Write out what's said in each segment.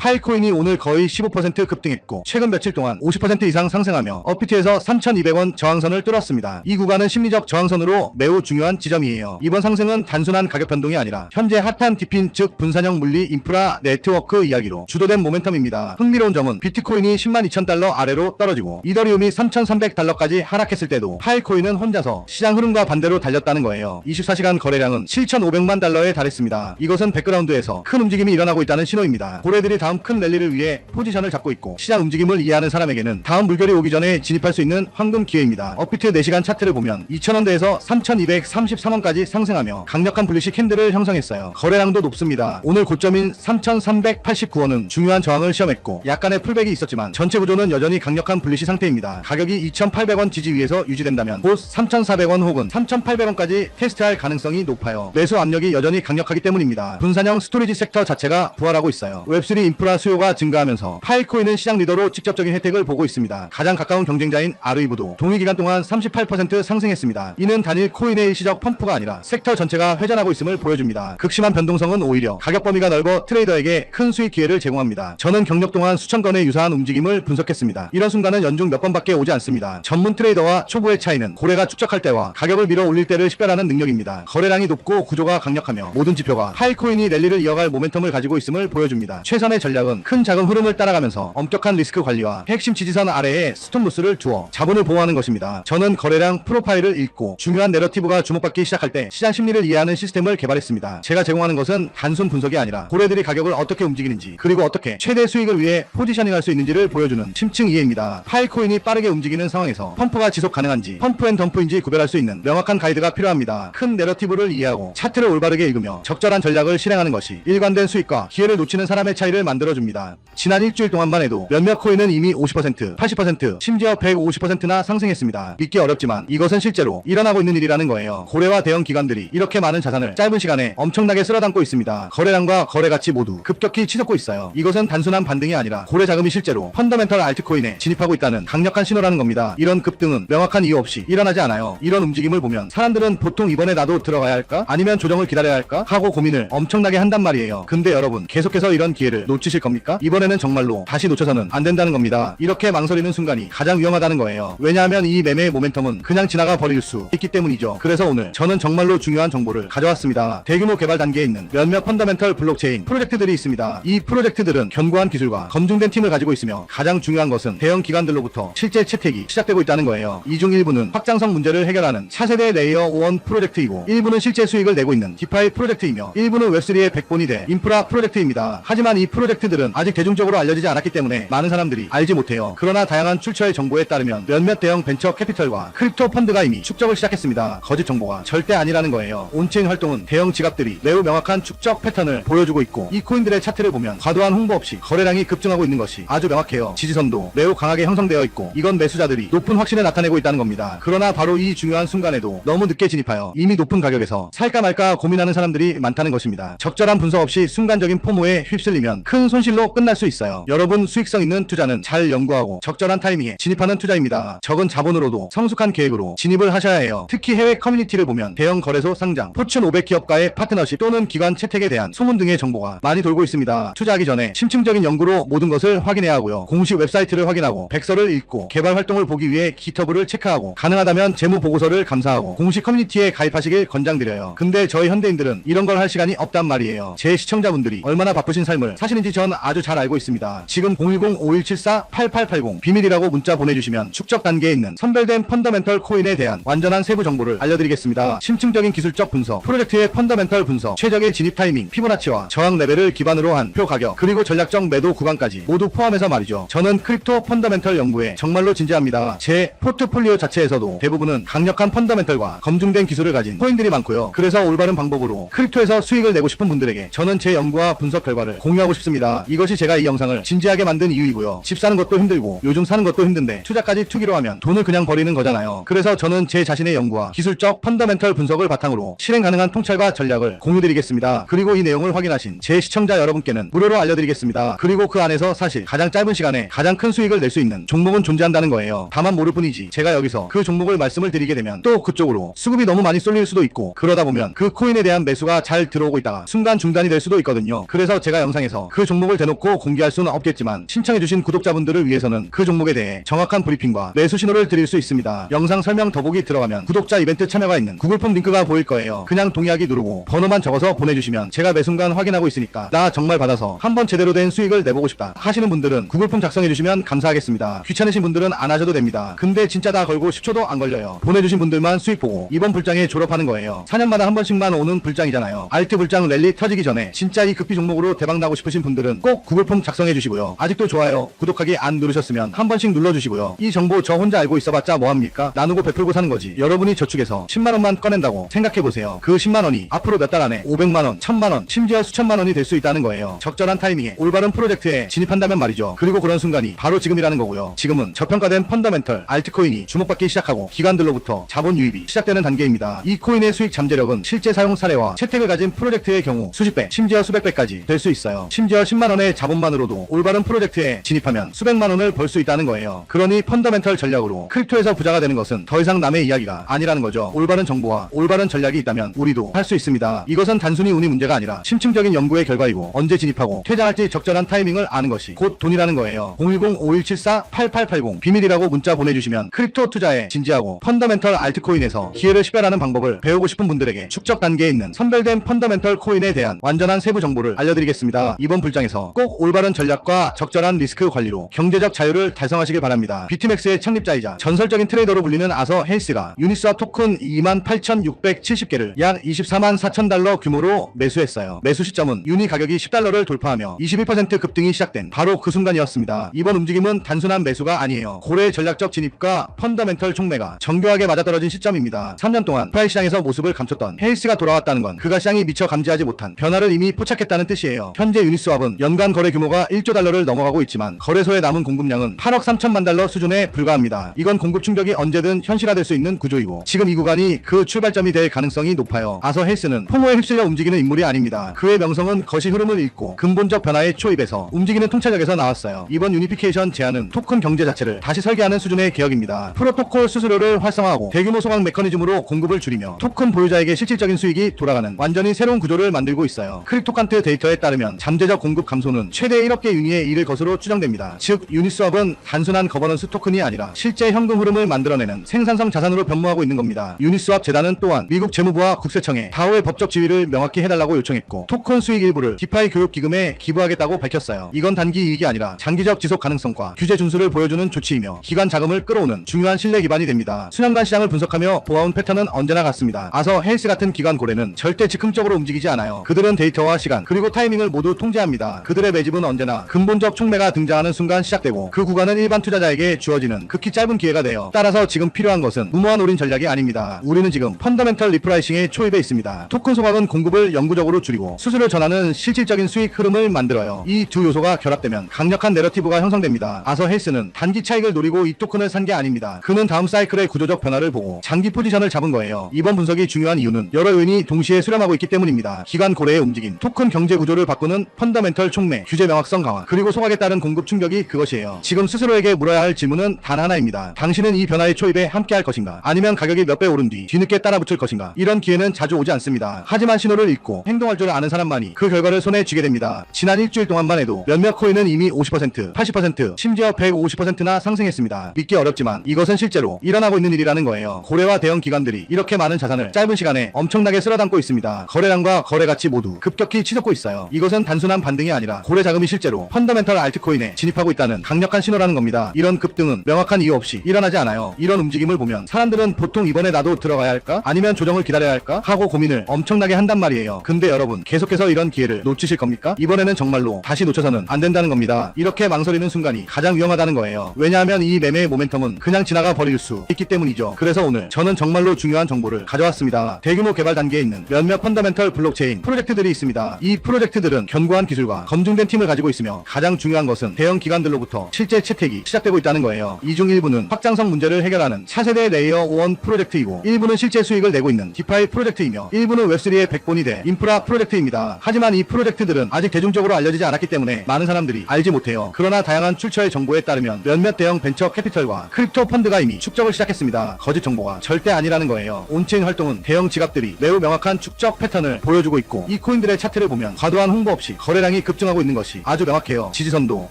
파이코인이 오늘 거의 15% 급등했고 최근 며칠 동안 50% 이상 상승하며 업비트에서 3,200원 저항선을 뚫었습니다. 이 구간은 심리적 저항선으로 매우 중요한 지점이에요. 이번 상승은 단순한 가격 변동이 아니라 현재 핫한 디핀 즉 분산형 물리 인프라 네트워크 이야기로 주도된 모멘텀입니다. 흥미로운 점은 비트코인이 102,000달러 아래로 떨어지고 이더리움이 3,300달러까지 하락했을 때도 파이코인은 혼자서 시장 흐름과 반대로 달렸다는 거예요. 24시간 거래량은 7,500만 달러에 달했습니다. 이것은 백그라운드에서 큰 움직임이 일어나고 있다는 신호입니다. 고래들이 다음 큰 랠리를 위해 포지션을 잡고 있고 시장 움직임을 이해하는 사람에게는 다음 물결이 오기 전에 진입할 수 있는 황금 기회입니다. 업비트 4시간 차트를 보면 2,000원대에서 3,233원까지 상승하며 강력한 불리시 캔들을 형성했어요. 거래량도 높습니다. 오늘 고점인 3,389원은 중요한 저항을 시험했고 약간의 풀백이 있었지만 전체 구조는 여전히 강력한 불리시 상태입니다. 가격이 2,800원 지지 위에서 유지된다면 곧 3,400원 혹은 3,800원까지 테스트할 가능성이 높아요. 매수 압력이 여전히 강력하기 때문입니다. 분산형 스토리지 섹터 자체가 부활하고 있어요. 웹3 인프라 수요가 증가하면서 파이코인은 시장 리더로 직접적인 혜택을 보고 있습니다. 가장 가까운 경쟁자인 아르이브도 동일 기간 동안 38% 상승했습니다. 이는 단일 코인의 일시적 펌프가 아니라 섹터 전체가 회전하고 있음을 보여줍니다. 극심한 변동성은 오히려 가격 범위가 넓어 트레이더에게 큰 수익 기회를 제공합니다. 저는 경력 동안 수천 건의 유사한 움직임을 분석했습니다. 이런 순간은 연중 몇 번밖에 오지 않습니다. 전문 트레이더와 초보의 차이는 고래가 축적할 때와 가격을 밀어 올릴 때를 식별하는 능력입니다. 거래량이 높고 구조가 강력하며 모든 지표가 파이코인이 랠리를 이어갈 모멘텀을 가지고 있음을 보여줍니다. 최선의 전략은 큰 자금 흐름을 따라가면서 엄격한 리스크 관리와 핵심 지지선 아래에 스톱로스를 두어 자본을 보호하는 것입니다. 저는 거래량 프로파일을 읽고 중요한 내러티브가 주목받기 시작할 때 시장 심리를 이해하는 시스템을 개발했습니다. 제가 제공하는 것은 단순 분석이 아니라 고래들이 가격을 어떻게 움직이는지 그리고 어떻게 최대 수익을 위해 포지셔닝할 수 있는지를 보여주는 심층 이해입니다. 파이코인이 빠르게 움직이는 상황에서 펌프가 지속 가능한지 펌프 앤 덤프인지 구별할 수 있는 명확한 가이드가 필요합니다. 큰 내러티브를 이해하고 차트를 올바르게 읽으며 적절한 전략을 실행하는 것이 일관된 수익과 기회를 놓치는 사람의 차이를 만들어줍니다. 지난 일주일 동안만 해도 몇몇 코인은 이미 50%, 80%, 심지어 150%나 상승했습니다. 믿기 어렵지만 이것은 실제로 일어나고 있는 일이라는 거예요. 고래와 대형 기관들이 이렇게 많은 자산을 짧은 시간에 엄청나게 쓸어담고 있습니다. 거래량과 거래 가치 모두 급격히 치솟고 있어요. 이것은 단순한 반등이 아니라 고래 자금이 실제로 펀더멘털 알트코인에 진입하고 있다는 강력한 신호라는 겁니다. 이런 급등은 명확한 이유 없이 일어나지 않아요. 이런 움직임을 보면 사람들은 보통 이번에 나도 들어가야 할까? 아니면 조정을 기다려야 할까? 하고 고민을 엄청나게 한단 말이에요. 근데 여러분 계속해서 이런 기회를 놓치실 겁니까? 이번에는 정말로 다시 놓쳐서는 안 된다는 겁니다. 이렇게 망설이는 순간이 가장 위험하다는 거예요. 왜냐하면 이 매매의 모멘텀은 그냥 지나가 버릴 수 있기 때문이죠. 그래서 오늘 저는 정말로 중요한 정보를 가져왔습니다. 대규모 개발 단계에 있는 몇몇 펀더멘털 블록체인 프로젝트들이 있습니다. 이 프로젝트들은 견고한 기술과 검증된 팀을 가지고 있으며 가장 중요한 것은 대형 기관들로부터 실제 채택이 시작되고 있다는 거예요. 이 중 일부는 확장성 문제를 해결하는 차세대 레이어 1 프로젝트이고 일부는 실제 수익을 내고 있는 디파이 프로젝트이며 일부는 웹3의 백본이 돼 인프라 프로젝트입니다. 하지만 이 프로젝트들은 아직 대중적으로 알려지지 않았기 때문에 많은 사람들이 알지 못해요. 그러나 다양한 출처의 정보에 따르면 몇몇 대형 벤처 캐피털과 크립토 펀드가 이미 축적을 시작했습니다. 거짓 정보가 절대 아니라는 거예요. 온체인 활동은 대형 지갑들이 매우 명확한 축적 패턴을 보여주고 있고 이 코인들의 차트를 보면 과도한 홍보 없이 거래량이 급증하고 있는 것이 아주 명확해요. 지지선도 매우 강하게 형성되어 있고 이건 매수자들이 높은 확신을 나타내고 있다는 겁니다. 그러나 바로 이 중요한 순간에도 너무 늦게 진입하여 이미 높은 가격에서 살까 말까 고민하는 사람들이 많다는 것입니다. 적절한 분석 없이 순간적인 포모에 휩쓸리면 큰 손실로 끝날 수 있어요. 여러분 수익성 있는 투자는 잘 연구하고 적절한 타이밍에 진입하는 투자입니다. 적은 자본으로도 성숙한 계획으로 진입을 하셔야 해요. 특히 해외 커뮤니티를 보면 대형 거래소 상장, 포춘 500 기업과의 파트너십 또는 기관 채택에 대한 소문 등의 정보가 많이 돌고 있습니다. 투자하기 전에 심층적인 연구로 모든 것을 확인해야 하고요. 공식 웹사이트를 확인하고 백서를 읽고 개발 활동을 보기 위해 기터브를 체크하고 가능하다면 재무 보고서를 감사하고 공식 커뮤니티에 가입하시길 권장드려요. 근데 저희 현대인들은 이런 걸 할 시간이 없단 말이에요. 제 시청자분들이 얼마나 바쁘신 삶을 사시는지 전 아주 잘 알고 있습니다. 지금 010-5174-8880 비밀이라고 문자 보내주시면 축적 단계에 있는 선별된 펀더멘털 코인에 대한 완전한 세부 정보를 알려드리겠습니다. 심층적인 기술적 분석, 프로젝트의 펀더멘털 분석, 최적의 진입 타이밍, 피보나치와 저항 레벨을 기반으로 한 표 가격, 그리고 전략적 매도 구간까지 모두 포함해서 말이죠. 저는 크립토 펀더멘털 연구에 정말로 진지합니다. 제 포트폴리오 자체에서도 대부분은 강력한 펀더멘털과 검증된 기술을 가진 코인들이 많고요. 그래서 올바른 방법으로 크립토에서 수익을 내고 싶은 분들에게 저는 제 연구와 분석 결과를 공유하고 싶습니다. 이것이 제가 이 영상을 진지하게 만든 이유이고요. 집 사는 것도 힘들고 요즘 사는 것도 힘든데 투자까지 투기로 하면 돈을 그냥 버리는 거잖아요. 그래서 저는 제 자신의 연구와 기술적 펀더멘털 분석을 바탕으로 실행 가능한 통찰과 전략을 공유드리겠습니다. 그리고 이 내용을 확인하신 제 시청자 여러분께는 무료로 알려드리겠습니다. 그리고 그 안에서 사실 가장 짧은 시간에 가장 큰 수익을 낼 수 있는 종목은 존재한다는 거예요. 다만 모를 뿐이지 제가 여기서 그 종목을 말씀을 드리게 되면 또 그쪽으로 수급이 너무 많이 쏠릴 수도 있고 그러다 보면 그 코인에 대한 매수가 잘 들어오고 있다가 순간 중단이 될 수도 있거든요. 그래서 제가 영상에서 그 종목을 대놓고 공개할 수는 없겠지만 신청해주신 구독자분들을 위해서는 그 종목에 대해 정확한 브리핑과 매수 신호를 드릴 수 있습니다. 영상 설명 더보기 들어가면 구독자 이벤트 참여가 있는 구글폼 링크가 보일 거예요. 그냥 동의하기 누르고 번호만 적어서 보내주시면 제가 매 순간 확인하고 있으니까 나 정말 받아서 한번 제대로 된 수익을 내보고 싶다 하시는 분들은 구글폼 작성해주시면 감사하겠습니다. 귀찮으신 분들은 안 하셔도 됩니다. 근데 진짜 다 걸고 10초도 안 걸려요. 보내주신 분들만 수익 보고 이번 불장에 졸업하는 거예요. 4년마다 한 번씩만 오는 불장이잖아요. 알트 불장 랠리 터지기 전에 진짜 이 급비 종목으로 대박 나고 싶으신 분들은 꼭 구글폼 작성해주시고요. 아직도 좋아요, 구독하기 안 누르셨으면 한 번씩 눌러주시고요. 이 정보 저 혼자 알고 있어봤자 뭐합니까? 나누고 베풀고 사는 거지. 여러분이 저축해서 10만원만 꺼낸다고 생각해보세요. 그 10만원이 앞으로 몇 달 안에 500만원, 1000만원, 심지어 수천만원이 될 수 있다는 거예요. 적절한 타이밍에 올바른 프로젝트에 진입한다면 말이죠. 그리고 그런 순간이 바로 지금이라는 거고요. 지금은 저평가된 펀더멘털 알트코인이 주목받기 시작하고 기관들로부터 자본 유입이 시작되는 단계입니다. 이 코인의 수익 잠재력은 실제 사용 사례와 채택을 가진 프로젝트의 경우 수십 배, 심지어 수백 배까지 될 수 있어요. 심지어 10만원의 자본만으로도 올바른 프로젝트에 진입하면 수백만원을 벌 수 있다는 거예요. 그러니 펀더멘털 전략으로 크립토에서 부자가 되는 것은 더 이상 남의 이야기가 아니라는 거죠. 올바른 정보와 올바른 전략이 있다면 우리도 할 수 있습니다. 이것은 단순히 운이 문제가 아니라 심층적인 연구의 결과이고 언제 진입하고 퇴장할지 적절한 타이밍을 아는 것이 곧 돈이라는 거예요. 010-5174-8880 비밀이라고 문자 보내주시면 크립토 투자에 진지하고 펀더멘털 알트코인에서 기회를 식별하는 방법을 배우고 싶은 분들에게 축적 단계에 있는 선별된 펀더멘털 코인에 대한 완전한 세부 정보를 알려드리겠습니다. 이번 불장에서 꼭 올바른 전략과 적절한 리스크 관리로 경제적 자유를 달성하시길 바랍니다. 비트맥스의 창립자이자 전설적인 트레이더로 불리는 아서 헬스가 유니스왑 토큰 28,670개를 약 24만 4천 달러 규모로 매수했어요. 매수 시점은 유니 가격이 10달러를 돌파하며 21% 급등이 시작된 바로 그 순간이었습니다. 이번 움직임은 단순한 매수가 아니에요. 고래의 전략적 진입과 펀더멘털 촉매가 정교하게 맞아떨어진 시점입니다. 3년 동안 프라이 시장에서 모습을 감췄던 헬스가 돌아왔다는 건 그가 시장이 미처 감지하지 못한 변화를 이미 포착했다는 뜻이에요. 현재 유니스왑은 연간 거래 규모가 1조 달러를 넘어가고 있지만 거래소에 남은 공급량은 8억 3천만 달러 수준에 불과합니다. 이건 공급 충격이 언제든 현실화될 수 있는 구조이고 지금 이 구간이 그 출발점이 될 가능성이 높아요. 아서 헬스는 포모에 휩쓸려 움직이는 인물이 아닙니다. 그의 명성은 거시 흐름을 읽고 근본적 변화의 초입에서 움직이는 통찰력에서 나왔어요. 이번 유니피케이션 제안은 토큰 경제 자체를 다시 설계하는 수준의 개혁입니다. 프로토콜 수수료를 활성화하고 대규모 소각 메커니즘으로 공급을 줄이며 토큰 보유자에게 실질적인 수익이 돌아가는 완전히 새로운 구조를 만들고 있어요. 크립토칸트 데이터에 따르면 잠재적 공급 감소는 최대 1억 개 유니의 일일 것으로 추정됩니다. 즉 유니스왑은 단순한 거버넌스 토큰이 아니라 실제 현금 흐름을 만들어내는 생산성 자산으로 변모하고 있는 겁니다. 유니스왑 재단은 또한 미국 재무부와 국세청에 다오의 법적 지위를 명확히 해달라고 요청했고 토큰 수익 일부를 디파이 교육기금에 기부하겠다고 밝혔어요. 이건 단기 이익이 아니라 장기적 지속 가능성과 규제 준수를 보여주는 조치이며 기관 자금을 끌어오는 중요한 신뢰 기반이 됩니다. 수년간 시장을 분석하며 보아온 패턴은 언제나 같습니다. 아서 헬스 같은 기관 고래는 절대 즉흥적으로 움직이지 않아요. 그들은 데이터와 시간 그리고 타이밍을 모두 통제합니다. 그들의 매집은 언제나 근본적 촉매가 등장하는 순간 시작되고 그 구간은 일반 투자자에게 주어지는 극히 짧은 기회가 돼요. 따라서 지금 필요한 것은 무모한 올인 전략이 아닙니다. 우리는 지금 펀더멘털 리프라이싱의 초입에 있습니다. 토큰 소각은 공급을 영구적으로 줄이고 수수료 전환은 실질적인 수익 흐름을 만들어요. 이 두 요소가 결합되면 강력한 내러티브가 형성됩니다. 아서 헬스는 단기 차익을 노리고 이 토큰을 산 게 아닙니다. 그는 다음 사이클의 구조적 변화를 보고 장기 포지션을 잡은 거예요. 이번 분석이 중요한 이유는 여러 요인이 동시에 수렴하고 있기 때문입니다. 기관 고래의 움직임, 토큰 경제 구조를 바꾸는 펀더멘털 촉매, 규제 명확성 강화, 그리고 소각에 따른 공급 충격이 그것이에요. 지금 스스로에게 물어야 할 질문은 단 하나입니다. 당신은 이 변화의 초입에 함께할 것인가? 아니면 가격이 몇 배 오른 뒤 뒤늦게 따라붙을 것인가? 이런 기회는 자주 오지 않습니다. 하지만 신호를 읽고 행동할 줄 아는 사람만이 그 결과를 손에 쥐게 됩니다. 지난 일주일 동안만 해도 몇몇 코인은 이미 50%, 80%, 심지어 150%나 상승했습니다. 믿기 어렵지만 이것은 실제로 일어나고 있는 일이라는 거예요. 고래와 대형 기관들이 이렇게 많은 자산을 짧은 시간에 엄청나게 쓸어담고 있습니다. 거래량과 거래 가치 모두 급격히 치솟고 있어요. 이것은 단순한 반등이 아니라 고래 자금이 실제로 펀더멘털 알트코인에 진입하고 있다는 강력한 신호라는 겁니다. 이런 급등은 명확한 이유 없이 일어나지 않아요. 이런 움직임을 보면 사람들은 보통 이번에 나도 들어가야 할까? 아니면 조정을 기다려야 할까? 하고 고민을 엄청나게 한단 말이에요. 근데 여러분 계속해서 이런 기회를 놓치실 겁니까? 이번에는 정말로 다시 놓쳐서는 안 된다는 겁니다. 이렇게 망설이는 순간이 가장 위험하다는 거예요. 왜냐하면 이 매매의 모멘텀은 그냥 지나가 버릴 수 있기 때문이죠. 그래서 오늘 저는 정말로 중요한 정보를 가져왔습니다. 대규모 개발 단계에 있는 몇몇 펀더멘털 블록체인 프로젝트들이 있습니다. 이 프로젝트들은 견고한 기술과 검증된 팀을 가지고 있으며 가장 중요한 것은 대형 기관들로부터 실제 채택이 시작되고 있다는 거예요. 이 중 일부는 확장성 문제를 해결하는 차세대 레이어 1 프로젝트이고 일부는 실제 수익을 내고 있는 디파이 프로젝트이며 일부는 웹3의 백본이 될 인프라 프로젝트입니다. 하지만 이 프로젝트들은 아직 대중적으로 알려지지 않았기 때문에 많은 사람들이 알지 못해요. 그러나 다양한 출처의 정보에 따르면 몇몇 대형 벤처 캐피털과 크립토 펀드가 이미 축적을 시작했습니다. 거짓 정보가 절대 아니라는 거예요. 온체인 활동은 대형 지갑들이 매우 명확한 축적 패턴을 보여주고 있고 이 코인들의 차트를 보면 과도한 홍보 없이 거래량이 상승이 급증하고 있는 것이 아주 명확해요. 지지선도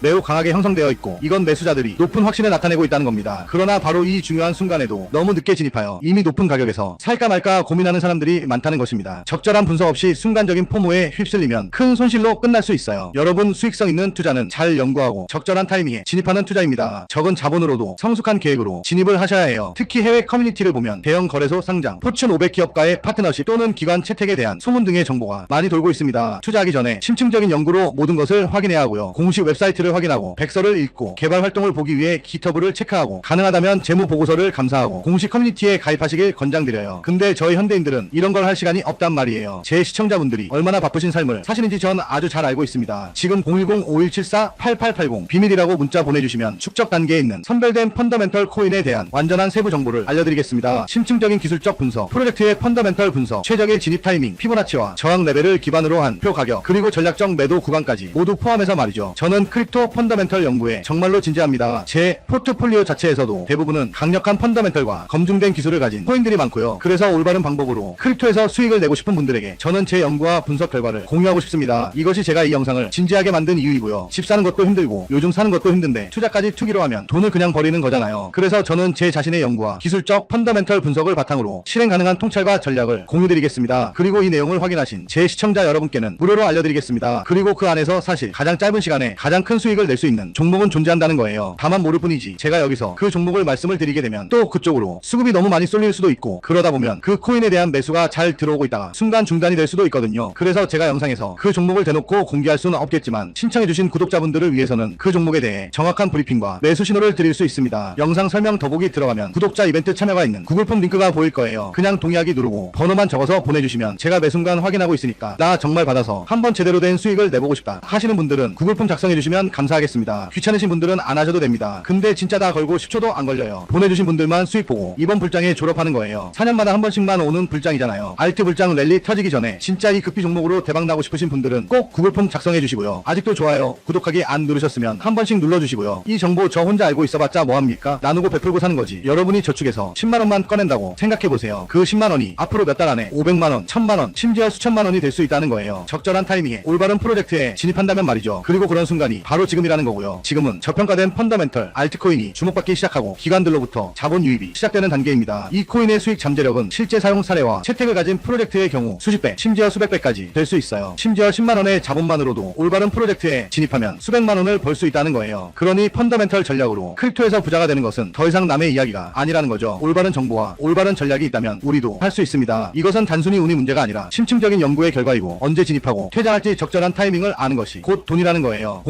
매우 강하게 형성되어 있고 이건 매수자들이 높은 확신을 나타내고 있다는 겁니다. 그러나 바로 이 중요한 순간에도 너무 늦게 진입하여 이미 높은 가격에서 살까 말까 고민하는 사람들이 많다는 것입니다. 적절한 분석 없이 순간적인 포모에 휩쓸리면 큰 손실로 끝날 수 있어요. 여러분, 수익성 있는 투자는 잘 연구하고 적절한 타이밍에 진입하는 투자입니다. 적은 자본으로도 성숙한 계획으로 진입을 하셔야 해요. 특히 해외 커뮤니티를 보면 대형 거래소 상장, 포춘 500 기업과의 파트너십 또는 기관 채택에 대한 소문 등의 정보가 많이 돌고 있습니다. 투자하기 전에 심층적인 연구로 모든 것을 확인해야 하고요. 공식 웹사이트를 확인하고 백서를 읽고 개발 활동을 보기 위해 기터브를 체크하고 가능하다면 재무 보고서를 감사하고 공식 커뮤니티에 가입하시길 권장드려요. 근데 저희 현대인들은 이런 걸 할 시간이 없단 말이에요. 제 시청자분들이 얼마나 바쁘신 삶을 사시는지 전 아주 잘 알고 있습니다. 지금 010-5174-8880 비밀이라고 문자 보내주시면 축적 단계에 있는 선별된 펀더멘털 코인에 대한 완전한 세부 정보를 알려드리겠습니다. 심층적인 기술적 분석, 프로젝트의 펀더멘털 분석, 최적의 진입 타이밍, 피보나치와 저항 레벨을 기반으로 한 표 가격, 그리고 전략적 매도 구간까지 모두 포함해서 말이죠. 저는 크립토 펀더멘털 연구에 정말로 진지합니다. 제 포트폴리오 자체에서도 대부분은 강력한 펀더멘털과 검증된 기술을 가진 코인들이 많고요. 그래서 올바른 방법으로 크립토에서 수익을 내고 싶은 분들에게 저는 제 연구와 분석 결과를 공유하고 싶습니다. 이것이 제가 이 영상을 진지하게 만든 이유이고요. 집 사는 것도 힘들고 요즘 사는 것도 힘든데 투자까지 투기로 하면 돈을 그냥 버리는 거잖아요. 그래서 저는 제 자신의 연구와 기술적 펀더멘털 분석을 바탕으로 실행 가능한 통찰과 전략을 공유드리겠습니다. 그리고 이 내용을 확인하신 제 시청자 여러분께는 무료로 알려드리겠습니다. 그리고 그 안에서 사실 가장 짧은 시간에 가장 큰 수익을 낼 수 있는 종목은 존재한다는 거예요. 다만 모를 뿐이지 제가 여기서 그 종목을 말씀을 드리게 되면 또 그쪽으로 수급이 너무 많이 쏠릴 수도 있고 그러다 보면 그 코인에 대한 매수가 잘 들어오고 있다가 순간 중단이 될 수도 있거든요. 그래서 제가 영상에서 그 종목을 대놓고 공개할 수는 없겠지만 신청해주신 구독자분들을 위해서는 그 종목에 대해 정확한 브리핑과 매수 신호를 드릴 수 있습니다. 영상 설명 더보기 들어가면 구독자 이벤트 참여가 있는 구글폼 링크가 보일 거예요. 그냥 동의하기 누르고 번호만 적어서 보내주시면 제가 매 순간 확인하고 있으니까 나 정말 받아서 한번 제대로 된 수익을 내보고 싶다 하시는 분들은 구글폼 작성해주시면 감사하겠습니다. 귀찮으신 분들은 안 하셔도 됩니다. 근데 진짜 다 걸고 10초도 안 걸려요. 보내주신 분들만 수익 보고 이번 불장에 졸업하는 거예요. 4년마다 한 번씩만 오는 불장이잖아요. 알트 불장 랠리 터지기 전에 진짜 이 급비 종목으로 대박 나고 싶으신 분들은 꼭 구글폼 작성해주시고요. 아직도 좋아요, 구독하기 안 누르셨으면 한 번씩 눌러주시고요. 이 정보 저 혼자 알고 있어봤자 뭐합니까? 나누고 베풀고 사는 거지. 여러분이 저축해서 10만원만 꺼낸다고 생각해보세요. 그 10만원이 앞으로 몇 달 안에 500만원, 1000만원, 심지어 수천만원이 될 수 있다는 거예요. 적절한 타이밍에 올바른 프로젝트에 진입한다면 말이죠. 그리고 그런 순간이 바로 지금이라는 거고요. 지금은 저평가된 펀더멘털 알트코인이 주목받기 시작하고 기관들로부터 자본 유입이 시작되는 단계입니다. 이 코인의 수익 잠재력은 실제 사용 사례와 채택을 가진 프로젝트의 경우 수십 배, 심지어 수백 배까지 될 수 있어요. 심지어 10만원의 자본만으로도 올바른 프로젝트에 진입하면 수백만원을 벌 수 있다는 거예요. 그러니 펀더멘털 전략으로 크립토에서 부자가 되는 것은 더 이상 남의 이야기가 아니라는 거죠. 올바른 정보와 올바른 전략이 있다면 우리도 할 수 있습니다. 이것은 단순히 운이 문제가 아니라 심층적인 연구의 결과이고 언제 진입하고 퇴장할지 적절한 타이밍을 아는 것이 곧 돈이라는 거예요.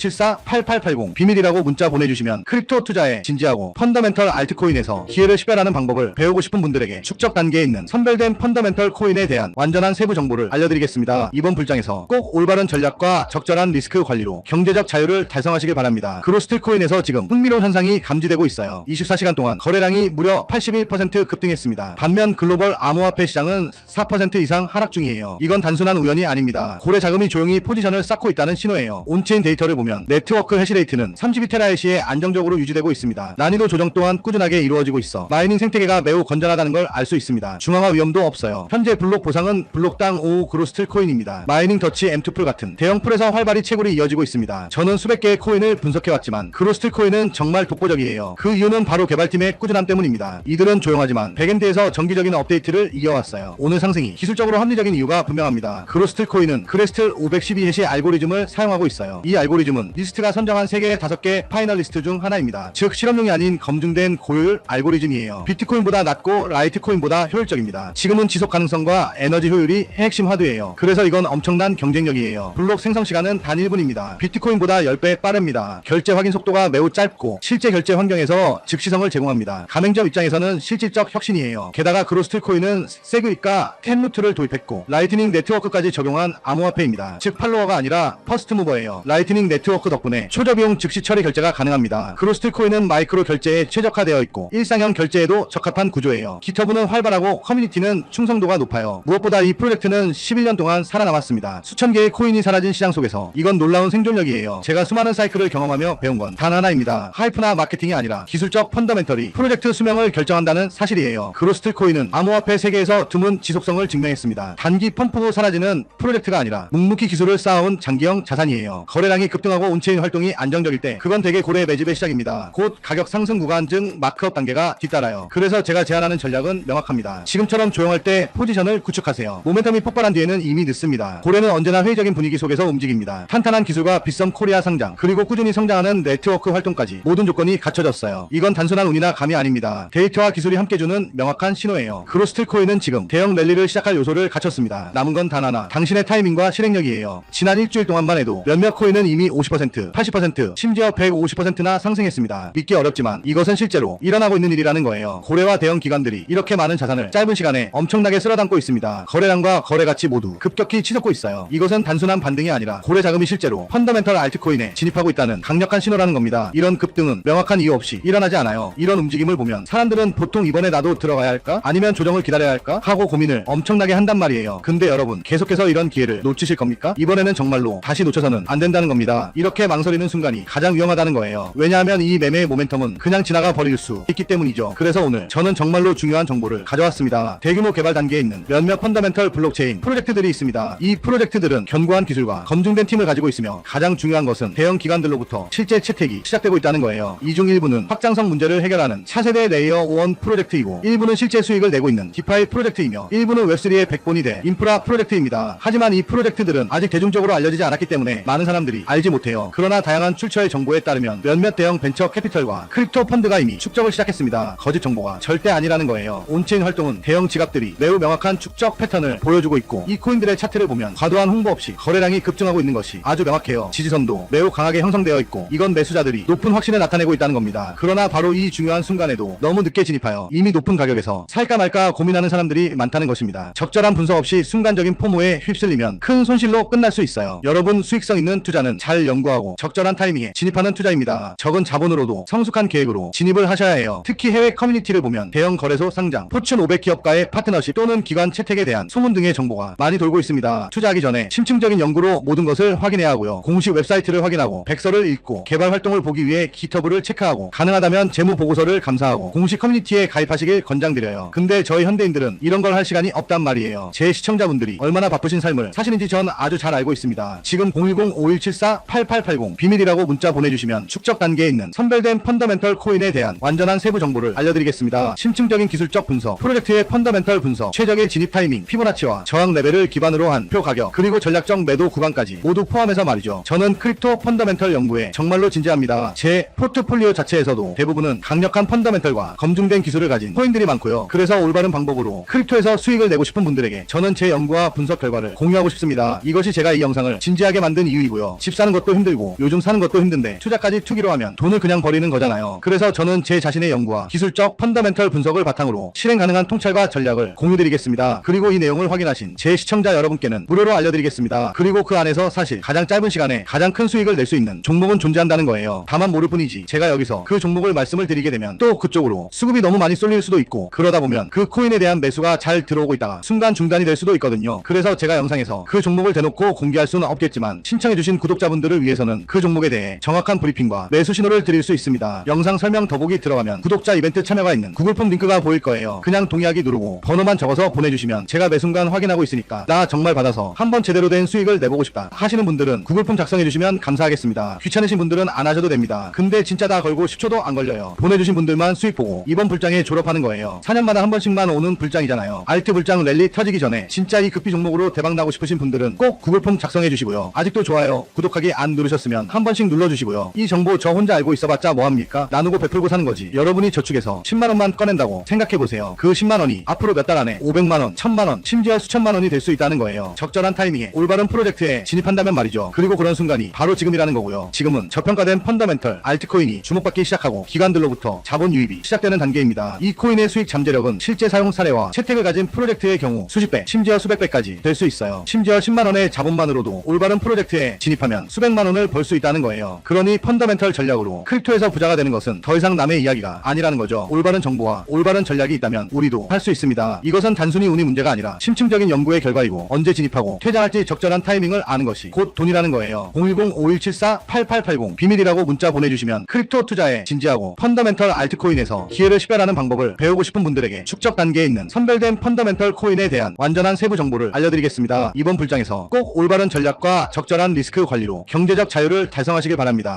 010-5174-8880 비밀이라고 문자 보내주시면 크립토 투자에 진지하고 펀더멘털 알트코인에서 기회를 식별하는 방법을 배우고 싶은 분들에게 축적 단계에 있는 선별된 펀더멘털 코인에 대한 완전한 세부 정보를 알려드리겠습니다. 이번 불장에서 꼭 올바른 전략과 적절한 리스크 관리로 경제적 자유를 달성하시길 바랍니다. 그로스트 코인에서 지금 흥미로운 현상이 감지되고 있어요. 24시간 동안 거래량이 무려 81% 급등했습니다. 반면 글로벌 암호화폐 시장은 4% 이상 하락 중이에요. 이건 단순한 우연이 아닙니다. 고래 자금이 조용히 포지션을 쌓고 있다는 신호예요. 온체인 데이터를 보면 네트워크 해시레이트는 32테라헤시에 안정적으로 유지되고 있습니다. 난이도 조정 또한 꾸준하게 이루어지고 있어 마이닝 생태계가 매우 건전하다는 걸 알 수 있습니다. 중앙화 위험도 없어요. 현재 블록 보상은 블록당 5 그로스트 코인입니다. 마이닝 더치 M2풀 같은 대형 풀에서 활발히 채굴이 이어지고 있습니다. 저는 수백 개의 코인을 분석해왔지만 그로스트 코인은 정말 독보적이에요. 그 이유는 바로 개발팀의 꾸준함 때문입니다. 이들은 조용하지만 백엔드에서 정기적인 업데이트를 이어왔어요. 오늘 상승이 기술적으로 합리적인 이유가 분명합니다. 그로스트 코인은 크레스틀 512해시 알고리즘을 사용하고 있어요. 이 알고리즘은 리스트가 선정한 3개, 5개 파이널리스트 중 하나입니다. 즉 실험용이 아닌 검증된 고효율 알고리즘이에요. 비트코인보다 낮고 라이트코인보다 효율적입니다. 지금은 지속 가능성과 에너지 효율이 핵심 하드예요. 그래서 이건 엄청난 경쟁력이에요. 블록 생성 시간은 단 1분입니다. 비트코인보다 10배 빠릅니다. 결제 확인 속도가 매우 짧고 실제 결제 환경에서 즉시성을 제공합니다. 가맹점 입장에서는 실질적 혁신이에요. 게다가 그로스트 코인은 세그윗과 텐루트를 도입했고 라이트닝 네트워크까지 적용한 암호화폐입니다. 즉 팔로워가 아니라 퍼스트 무버예요. 라이트닝 네트워크 덕분에 초저비용 즉시 처리 결제가 가능합니다. 그로스트 코인은 마이크로 결제에 최적화되어 있고 일상형 결제에도 적합한 구조예요. 기터브는 활발하고 커뮤니티는 충성도가 높아요. 무엇보다 이 프로젝트는 11년 동안 살아남았습니다. 수천 개의 코인이 사라진 시장 속에서 이건 놀라운 생존력이에요. 제가 수많은 사이클을 경험하며 배운 건 단 하나입니다. 하이프나 마케팅이 아니라 기술적 펀더멘털이 프로젝트 수명을 결정한다는 사실이에요. 그로스트 코인은 암호화폐 세계에서 드문 지속성을 증명했습니다. 단기 펌프 후 사라지는 프로젝트가 아니라 묵묵히 기술을 기술을 쌓아온 장기형 자산이에요. 거래량이 급등하고 온체인 활동이 안정적일 때 그건 대개 고래 매집의 시작입니다. 곧 가격 상승 구간 즉 마크업 단계가 뒤따라요. 그래서 제가 제안하는 전략은 명확합니다. 지금처럼 조용할 때 포지션을 구축하세요. 모멘텀이 폭발한 뒤에는 이미 늦습니다. 고래는 언제나 회의적인 분위기 속에서 움직입니다. 탄탄한 기술과 빗썸 코리아 상장 그리고 꾸준히 성장하는 네트워크 활동까지 모든 조건이 갖춰졌어요. 이건 단순한 운이나 감이 아닙니다. 데이터와 기술이 함께 주는 명확한 신호예요. 그로스틸 코인은 지금 대형 랠리를 시작할 요소를 갖췄습니다. 남은 건 단 하나, 당신의 타이밍과 실행력이에요. 지난 일주일 동안만 해도 몇몇 코인은 이미 50%, 80%, 심지어 150%나 상승했습니다. 믿기 어렵지만 이것은 실제로 일어나고 있는 일이라는 거예요. 고래와 대형 기관들이 이렇게 많은 자산을 짧은 시간에 엄청나게 쓸어담고 있습니다. 거래량과 거래 가치 모두 급격히 치솟고 있어요. 이것은 단순한 반등이 아니라 고래 자금이 실제로 펀더멘털 알트코인에 진입하고 있다는 강력한 신호라는 겁니다. 이런 급등은 명확한 이유 없이 일어나지 않아요. 이런 움직임을 보면 사람들은 보통 이번에 나도 들어가야 할까? 아니면 조정을 기다려야 할까? 하고 고민을 엄청나게 한단 말이에요. 근데 여러분 계속해서 이런 기회를 놓치실 겁니까? 이번에는 정말로 다시 놓쳐서는 안 된다는 겁니다. 이렇게 망설이는 순간이 가장 위험하다는 거예요. 왜냐하면 이 매매의 모멘텀은 그냥 지나가 버릴 수 있기 때문이죠. 그래서 오늘 저는 정말로 중요한 정보를 가져왔습니다. 대규모 개발 단계에 있는 몇몇 펀더멘털 블록체인 프로젝트들이 있습니다. 이 프로젝트들은 견고한 기술과 검증된 팀을 가지고 있으며 가장 중요한 것은 대형 기관들로부터 실제 채택이 시작되고 있다는 거예요. 이 중 일부는 확장성 문제를 해결하는 차세대 레이어 1 프로젝트이고 일부는 실제 수익을 내고 있는 디파이 프로젝트이며 일부는 웹3의 백본이 돼 인프라 프로젝트입니다. 하지만 이 프로젝트들은 아직 대중적으로 알려지지 않았기 때문에 많은 사람들이 알지 못해요. 그러나 다양한 출처의 정보에 따르면 몇몇 대형 벤처 캐피털과 크립토 펀드가 이미 축적을 시작했습니다. 거짓 정보가 절대 아니라는 거예요. 온체인 활동은 대형 지갑들이 매우 명확한 축적 패턴을 보여주고 있고 이 코인들의 차트를 보면 과도한 홍보 없이 거래량이 급증하고 있는 것이 아주 명확해요. 지지선도 매우 강하게 형성되어 있고 이건 매수자들이 높은 확신을 나타내고 있다는 겁니다. 그러나 바로 이 중요한 순간에도 너무 늦게 진입하여 이미 높은 가격에서 살까 말까 고민하는 사람들이 많다는 것입니다. 적절한 분석 없이 순간적인 포모에 휩쓸리면 큰 손실로 끝날 수 있어요. 여러분 수익성 있는 투자는 잘 연구하고 적절한 타이밍에 진입하는 투자입니다. 적은 자본으로도 성숙한 계획으로 진입을 하셔야 해요. 특히 해외 커뮤니티를 보면 대형 거래소 상장, 포춘 500 기업과의 파트너십 또는 기관 채택에 대한 소문 등의 정보가 많이 돌고 있습니다. 투자하기 전에 심층적인 연구로 모든 것을 확인해야 하고요. 공식 웹사이트를 확인하고 백서를 읽고 개발 활동을 보기 위해 기터브를 체크하고 가능하다면 재무 보고서를 감사하고 공식 커뮤니티에 가입하시길 권장드려요. 근데 저희 현대인들은 이런 걸 할 시간이 없단 말이에요. 제 시청자분들이 얼마나 바쁘신 삶을 사시는지 전 아주 잘 알고 있습니다. 지금 010-5174-8880 비밀이라고 문자 보내주시면 축적 단계에 있는 선별된 펀더멘털 코인에 대한 완전한 세부 정보를 알려드리겠습니다. 심층적인 기술적 분석, 프로젝트의 펀더멘털 분석, 최적의 진입 타이밍, 피보나치와 저항 레벨을 기반으로 한 표 가격, 그리고 전략적 매도 구간까지 모두 포함해서 말이죠. 저는 크립토 펀더멘털 연구에 정말로 진지합니다. 제 포트폴리오 자체에서도 대부분은 강력한 펀더멘털과 검증된 기술을 가진 코인들이 많고요. 그래서 올바른 방법으로 크립토에서 수익을 내고 싶은 분들에게 저는 제 연구와 분석 결과를 공유하고 싶습니다. 이것이 제가 이 영상을 진지하게 만든 이유이고요. 집 사는 것도 힘들고 요즘 사는 것도 힘든데 투자까지 투기로 하면 돈을 그냥 버리는 거잖아요. 그래서 저는 제 자신의 연구와 기술적 펀더멘털 분석을 바탕으로 실행 가능한 통찰과 전략을 공유드리겠습니다. 그리고 이 내용을 확인하신 제 시청자 여러분께는 무료로 알려드리겠습니다. 그리고 그 안에서 사실 가장 짧은 시간에 가장 큰 수익을 낼 수 있는 종목은 존재한다는 거예요. 다만 모를 뿐이지 제가 여기서 그 종목을 말씀을 드리게 되면 또 그쪽으로 수급이 너무 많이 쏠릴 수도 있고 그러다 보면 그 코인에 대한 매수가 잘 들어오고 있다가 순간 중단이 될 수도 있거든요. 그래서 제가 영상에서 그 종목을 대놓고 공개할 수는 없겠지만 신청해주신 구독자분들을 위해서는 그 종목에 대해 정확한 브리핑과 매수 신호를 드릴 수 있습니다. 영상 설명 더보기 들어가면 구독자 이벤트 참여가 있는 구글폼 링크가 보일 거예요. 그냥 동의하기 누르고 번호만 적어서 보내주시면 제가 매 순간 확인하고 있으니까 나 정말 받아서 한번 제대로 된 수익을 내보고 싶다 하시는 분들은 구글폼 작성해주시면 감사하겠습니다. 귀찮으신 분들은 안 하셔도 됩니다. 근데 진짜 다 걸고 10초도 안 걸려요. 보내주신 분들만 수익 보고 이번 불장에 졸업하는 거예요. 4년마다 한 번씩만 오는 불장이잖아요. 알트 불장 랠리 터지기 전에 진짜 이 급비 종목으로 대박 나고 싶으신 분들은 꼭 구글폼 작성해주시고요. 아직도 좋아요, 구독하기 안 누르셨으면 한 번씩 눌러주시고요. 이 정보 저 혼자 알고 있어봤자 뭐합니까? 나누고 베풀고 사는 거지. 여러분이 저축해서 10만원만 꺼낸다고 생각해보세요. 그 10만원이 앞으로 몇 달 안에 500만원, 1000만원, 심지어 수천만원이 될 수 있다는 거예요. 적절한 타이밍에 올바른 프로젝트에 진입한다면 말이죠. 그리고 그런 순간이 바로 지금이라는 거고요. 지금은 저평가된 펀더멘털 알트코인이 주목받기 시작하고 기관들로부터 자본 유입이 시작되는 단계입니다. 이 코인의 수익 잠재력은 실제 사용 사례와 채택을 가진 프로젝트의 경우 수십 배, 심지어 수백 배까지 될 수 있어요. 심지어 10만원의 자본만으로도 올바른 프로젝트에 진입하면 수백만원을 벌 수 있다는 거예요. 그러니 펀더멘털 전략으로 크립토에서 부자가 되는 것은 더 이상 남의 이야기가 아니라는 거죠. 올바른 정보와 올바른 전략이 있다면 우리도 할 수 있습니다. 이것은 단순히 운이 문제가 아니라 심층적인 연구의 결과이고 언제 진입하고 퇴장할지 적절한 타이밍을 아는 것이 곧 돈이라는 거예요. 010-5174-8880 비밀이라고 문자 보내주시면 크립토 투자에 진지하고 펀더멘털 알트코인에서 기회를 식별하는 방법을 배우고 싶은 분들에게 축적 단계에 있는 선별된 펀더멘털 코인에 대한 완전한 세부 정보를 알려드리겠습니다. 이번 불장에서 꼭 올바른 전략과 적절한 리스크 관리로 경제적 자유를 달성하시길 바랍니다.